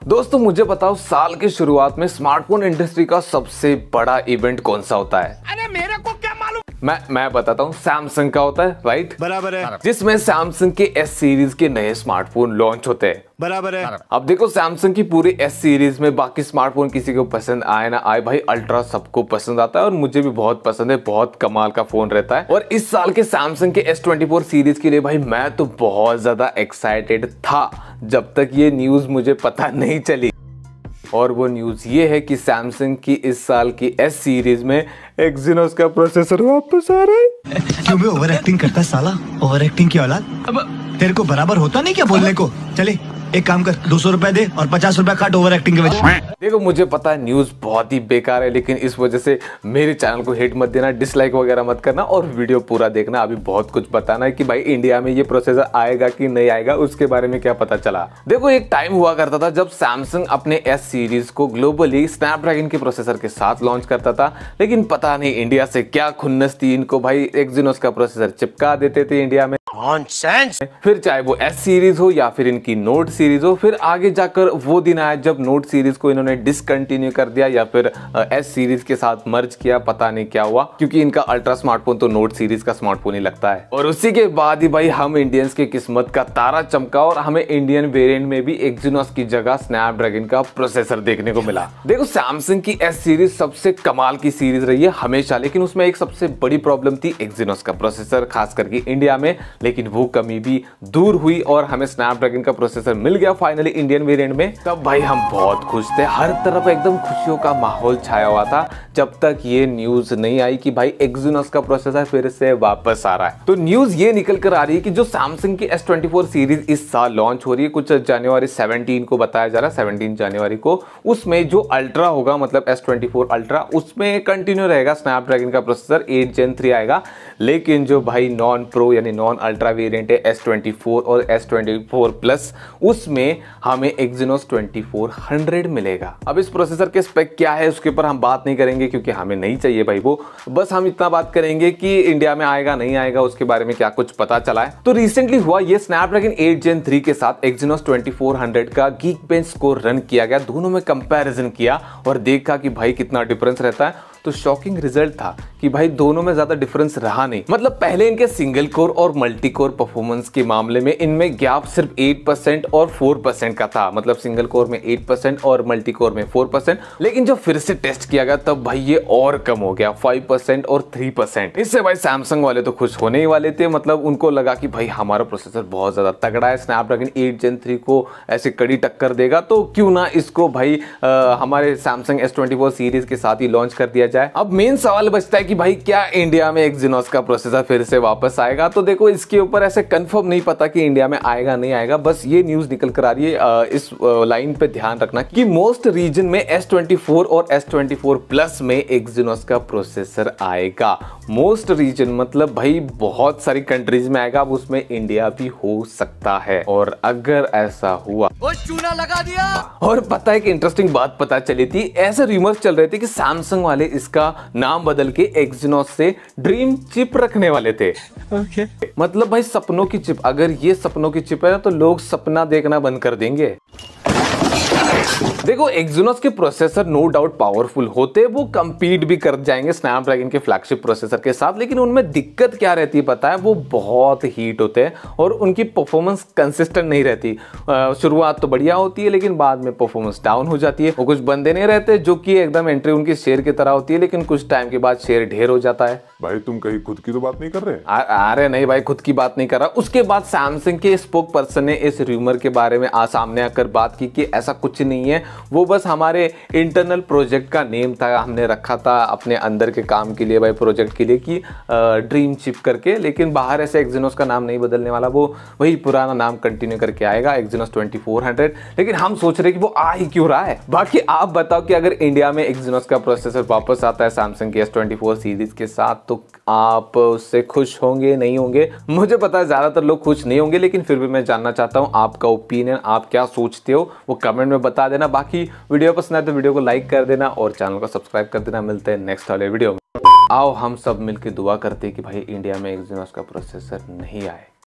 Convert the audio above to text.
दोस्तों मुझे बताओ, साल की शुरुआत में स्मार्टफोन इंडस्ट्री का सबसे बड़ा इवेंट कौन सा होता है? अरे मेरे को क्या मालूम। मैं बताता हूँ, सैमसंग का होता है, राइट? बराबर है। जिसमें सैमसंग के एस सीरीज के नए स्मार्टफोन लॉन्च होते हैं। बराबर है। अब देखो, सैमसंग की पूरी एस सीरीज में बाकी स्मार्टफोन किसी को पसंद आए ना आए, भाई अल्ट्रा सबको पसंद आता है और मुझे भी बहुत पसंद है। बहुत कमाल का फोन रहता है। और इस साल के सैमसंग के S24 सीरीज के लिए भाई मैं तो बहुत ज्यादा एक्साइटेड था जब तक ये न्यूज मुझे पता नहीं चली। और वो न्यूज ये है कि सैमसंग की इस साल की एस सीरीज में एक्सिनोस का प्रोसेसर वापस आ रहा है। क्यों बे ओवर एक्टिंग करता है साला? ओवर एक्टिंग की औलाद। अब तेरे को बराबर होता नहीं क्या बोलने को? चले एक काम कर, 200 रुपए दे और 50 रुपए काट ओवर एक्टिंग के वजह। देखो मुझे पता है न्यूज बहुत ही बेकार है, लेकिन इस वजह से मेरे चैनल को हिट मत देना, डिसलाइक वगैरह मत करना और वीडियो पूरा देखना। अभी बहुत कुछ बताना है कि भाई इंडिया में ये प्रोसेसर आएगा कि नहीं आएगा, उसके बारे में क्या पता चला। देखो एक टाइम हुआ करता था जब सैमसंग अपने एस सीरीज को ग्लोबली स्नैपड्रैगन के प्रोसेसर के साथ लॉन्च करता था, लेकिन पता नहीं इंडिया से क्या खुन्नस थी, इनको भाई एक्सिनोस का प्रोसेसर चिपका देते थे इंडिया में। फिर चाहे वो एस सीरीज हो या फिर इनकी नोट सीरीज हो, फिर आगे जाकर वो दिन आया जब नोट सीरीज को इन्होंने डिसकंटिन्यू कर दिया या फिर एस सीरीज के साथ मर्ज किया, पता नहीं क्या हुआ, क्योंकि इनका अल्ट्रा स्मार्टफोन तो नोट सीरीज का स्मार्टफोन ही लगता है। और उसी के बाद ही भाई हम इंडियंस की किस्मत का तारा चमका और हमें इंडियन वेरिएंट में भी एक्सिनोस की जगह स्नैपड्रैगन का प्रोसेसर देखने को मिला। देखो सैमसंग की एस सीरीज सबसे कमाल की सीरीज रही है हमेशा, लेकिन उसमें एक सबसे बड़ी प्रॉब्लम थी एक्सिनोस का प्रोसेसर, खास करके इंडिया में। लेकिन वो कमी भी दूर हुई और हमें स्नैपड्रैगन का प्रोसेसर मिल गया फाइनली इंडियन वेरिएंट में। तब भाई हम बहुत खुश थे, हर तरफ एकदम खुशियों का माहौल छाया हुआ था, जब तक ये न्यूज नहीं आई कि भाई एक्सिनोस का प्रोसेसर फिर से वापस आ रहा है। तो न्यूज ये निकल कर आ रही है कि जो सैमसंग की S24 सीरीज इस साल लॉन्च हो रही है, कुछ जनवरी 17 को बताया जा रहा है, 17 जनवरी को, उसमें जो अल्ट्रा होगा, मतलब S24 अल्ट्रा, उसमें कंटिन्यू रहेगा स्नैपड्रैगन का प्रोसेसर, 8 Gen 3 आएगा। लेकिन जो भाई नॉन प्रो यानी नॉन अल्ट्रा वेरिएंट है S24 और S24 प्लस, उसमें हमें एक्सिनोस 2400 मिलेगा। अब इस प्रोसेसर के स्पेक क्या है उसके ऊपर हम बात नहीं करेंगे क्योंकि हमें नहीं चाहिए भाई वो, बस हम इतना बात करेंगे कि इंडिया में आएगा नहीं आएगा उसके बारे में क्या कुछ पता चला है। तो रिसेंटली हुआ ये स्नैपड्रैगन 8 Gen 3 के साथ एक्सिनोस 2400 का गीकबेंच स्कोर रन किया गया, दोनों में कंपैरिजन किया और देखा कि भाई कितना डिफरेंस रहता है। तो शॉकिंग रिजल्ट था कि भाई दोनों में ज्यादा डिफरेंस रहा नहीं। मतलब पहले इनके सिंगल कोर और मल्टी कोर परफॉर्मेंस के मामले में इनमें गैप सिर्फ 8% और 4% का था, मतलब सिंगल कोर में 8% और मल्टी कोर में 4%। लेकिन जब फिर से टेस्ट किया गया तब भाई ये और कम हो गया, 5% और 3%। इससे भाई सैमसंग वाले तो खुश होने ही वाले थे, मतलब उनको लगा कि भाई हमारा प्रोसेसर बहुत ज्यादा तगड़ा है, स्नैपड्रैगन 8 Gen 3 को ऐसे कड़ी टक्कर देगा, तो क्यों ना इसको भाई हमारे सैमसंग S24 सीरीज के साथ ही लॉन्च कर दिया जाए। अब मेन सवाल बचता है कि भाई क्या इंडिया में एक्सिनोस का प्रोसेसर फिर से वापस आएगा? तो देखो इसके ऊपर ऐसे कंफर्म नहीं पता कि इंडिया में आएगा नहीं आएगा, बस ये न्यूज निकल कर आ रही है। इस लाइन पे ध्यान रखना कि मोस्ट रीजन में S24 और S24 प्लस में एक्सिनोस का प्रोसेसर आएगा। मोस्ट रीजन मतलब भाई बहुत सारी कंट्रीज में आएगा, अब उसमें इंडिया भी हो सकता है। और अगर ऐसा हुआ, वो चूना लगा दिया। और पता है कि इंटरेस्टिंग बात पता चली थी, ऐसे रूमर्स चल रहे थे कि सैमसंग वाले इसका नाम बदल के एक्सिनोस से ड्रीम चिप रखने वाले थे। मतलब भाई सपनों की चिप, अगर ये सपनों की चिप है ना तो लोग सपना देखना बंद कर देंगे। देखो एक्सिनोस के प्रोसेसर नो डाउट पावरफुल होते, वो कंपीट भी कर जाएंगे स्नैपड्रैगन के फ्लैगशिप प्रोसेसर के साथ, लेकिन उनमें दिक्कत क्या रहती है पता है? वो बहुत हीट होते हैं और उनकी परफॉर्मेंस कंसिस्टेंट नहीं रहती। शुरुआत तो बढ़िया होती है लेकिन बाद में परफॉर्मेंस डाउन हो जाती है। वो कुछ बंदे नहीं रहते जो कि एकदम एंट्री उनकी शेयर की तरह होती है, लेकिन कुछ टाइम के बाद शेयर ढेर हो जाता है। भाई तुम कहीं खुद की तो बात नहीं कर रहे? अरे नहीं भाई, खुद की बात नहीं कर रहा। उसके बाद सैमसंग के स्पोक पर्सन ने इस रूमर के बारे में सामने आकर बात की कि ऐसा कुछ नहीं है, वो बस हमारे इंटरनल प्रोजेक्ट का नेम था, हमने रखा था अपने अंदर के काम के लिए भाई, प्रोजेक्ट के लिए कि ड्रीम चिप करके, लेकिन बाहर ऐसे एक्सिनोस का नाम नहीं बदलने वाला, वो वही पुराना नाम कंटिन्यू करके आएगा एक्सिनोस 2400। लेकिन हम सोच रहे कि वो आ ही क्यों रहा है। बाकी आप बताओ कि अगर इंडिया में एक्सिनोस का प्रोसेसर वापस आता है सैमसंग की S24 सीरीज के साथ, तो आप उससे खुश होंगे नहीं होंगे? मुझे पता है ज्यादातर लोग खुश नहीं होंगे, लेकिन फिर भी मैं जानना चाहता हूं आपका ओपिनियन, आप क्या सोचते हो वो कमेंट में बता देना। बाकी वीडियो पसंद आए तो वीडियो को लाइक कर देना और चैनल को सब्सक्राइब कर देना। मिलते हैं नेक्स्ट वाले वीडियो में। आओ हम सब मिलकर दुआ करते हैं कि भाई इंडिया में एक्सिनोस का प्रोसेसर नहीं आए।